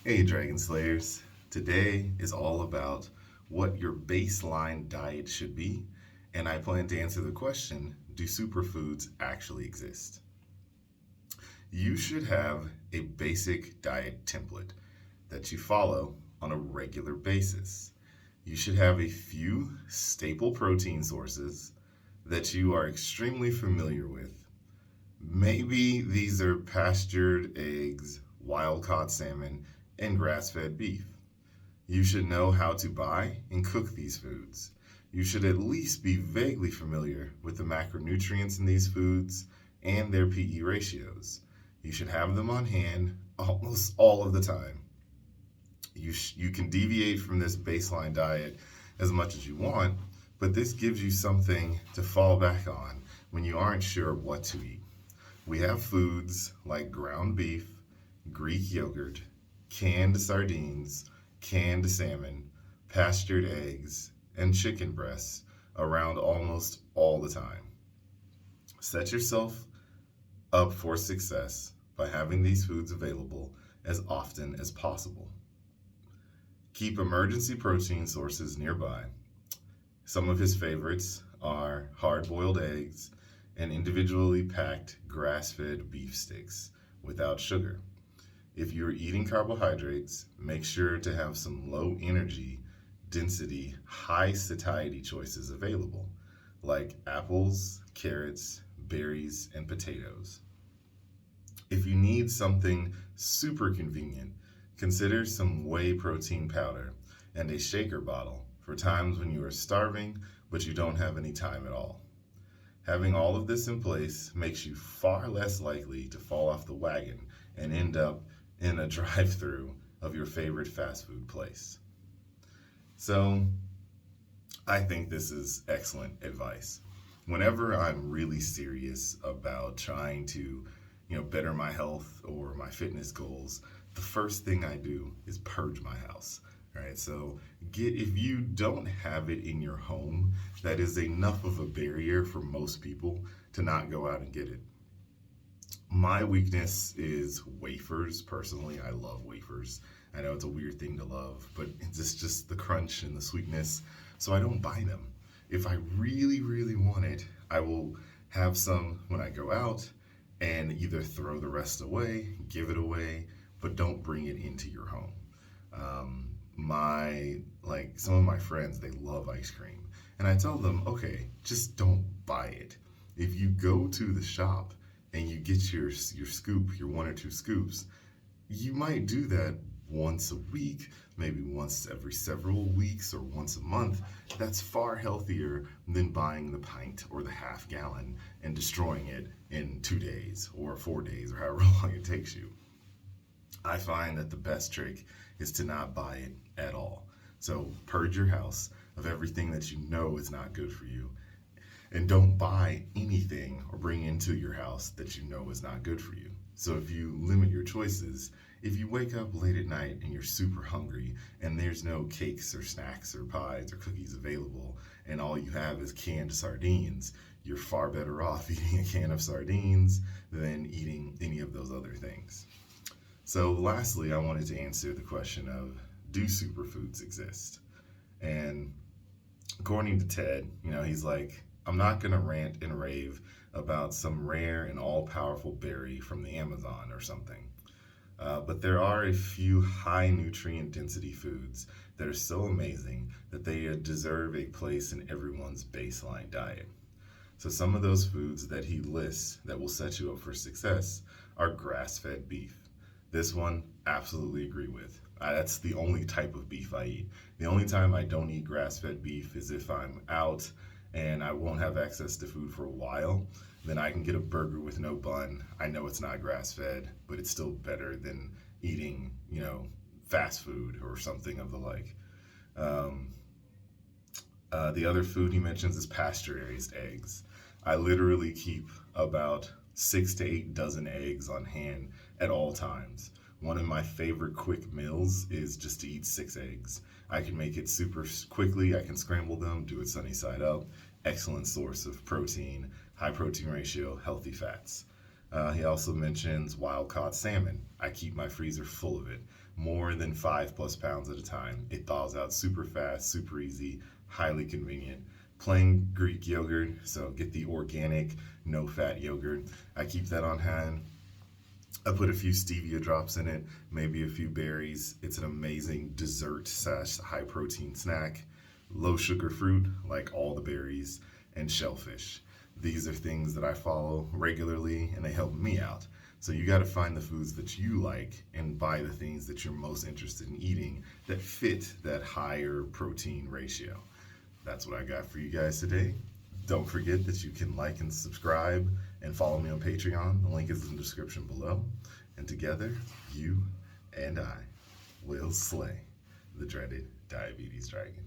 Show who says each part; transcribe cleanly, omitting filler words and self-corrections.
Speaker 1: Hey, Dragon Slayers. Today is all about what your baseline diet should be, and I plan to answer the question, do superfoods actually exist? You should have a basic diet template that you follow on a regular basis. You should have a few staple protein sources that you are extremely familiar with. Maybe these are pastured eggs, wild caught salmon, and grass fed beef. You should know how to buy and cook these foods. You should at least be vaguely familiar with the macronutrients in these foods and their PE ratios. You should have them on hand almost all of the time. You can deviate from this baseline diet as much as you want, but this gives you something to fall back on when you aren't sure what to eat. We have foods like ground beef, Greek yogurt, canned sardines, canned salmon, pastured eggs, and chicken breasts around almost all the time. Set yourself up for success by having these foods available as often as possible. Keep emergency protein sources nearby. Some of his favorites are hard boiled eggs and individually packed grass fed beef sticks without sugar. If you're eating carbohydrates, make sure to have some low energy, density, high satiety choices available, like apples, carrots, berries, and potatoes. If you need something super convenient, consider some whey protein powder and a shaker bottle for times when you are starving but you don't have any time at all. Having all of this in place makes you far less likely to fall off the wagon and end up in a drive through of your favorite fast food place. So, I think this is excellent advice. Whenever I'm really serious about trying to, better my health or my fitness goals, the first thing I do is purge my house. All right, so get if you don't have it in your home, that is enough of a barrier for most people to not go out and get it. My weakness is wafers. Personally, I love wafers. I know it's a weird thing to love, but it's just the crunch and the sweetness, so I don't buy them. If I really, really want it, I will have some when I go out and either throw the rest away, give it away, but don't bring it into your home. My like some of my friends, they love ice cream, and I tell them, okay, just don't buy it. If you go to the shop and you get your scoop, your one or two scoops, you might do that once a week, maybe once every several weeks, or once a month. That's far healthier than buying the pint or the half gallon and destroying it in 2 days or 4 days or however long it takes you. I find that the best trick is to not buy it at all. So purge your house of everything that you know is not good for you, and don't buy anything or bring into your house that you know is not good for you. So if you limit your choices, if you wake up late at night and you're super hungry and there's no cakes or snacks or pies or cookies available and all you have is canned sardines, you're far better off eating a can of sardines than eating any of those other things. So lastly, I wanted to answer the question of, do superfoods exist? And according to Ted, he's like, I'm not going to rant and rave about some rare and all powerful berry from the Amazon or something. But there are a few high nutrient density foods that are so amazing that they deserve a place in everyone's baseline diet. So, some of those foods that he lists that will set you up for success are grass fed beef. This one, absolutely agree with. That's the only type of beef I eat. The only time I don't eat grass fed beef is if I'm out and I won't have access to food for a while. Then I can get a burger with no bun. I know it's not grass fed, but it's still better than eating, fast food or something of the like. Um, the other food he mentions is pasture raised eggs. I literally keep about 6 to 8 dozen eggs on hand at all times. One of my favorite quick meals is just to eat 6 eggs. I can make it super quickly. I can scramble them, do it sunny side up. Excellent source of protein, high protein ratio, healthy fats. He also mentions wild caught salmon. I keep my freezer full of it, more than 5+ pounds at a time. It thaws out super fast, super easy, highly convenient. Plain Greek yogurt, so get the organic, no fat yogurt. I keep that on hand. I put a few stevia drops in it, maybe a few berries. It's an amazing dessert slash high protein snack. Low sugar fruit, like all the berries, and shellfish. These are things that I follow regularly and they help me out. So you got to find the foods that you like and buy the things that you're most interested in eating that fit that higher protein ratio. That's what I got for you guys today. Don't forget that you can like and subscribe and follow me on Patreon. The link is in the description below. And together, you and I will slay the dreaded diabetes dragon.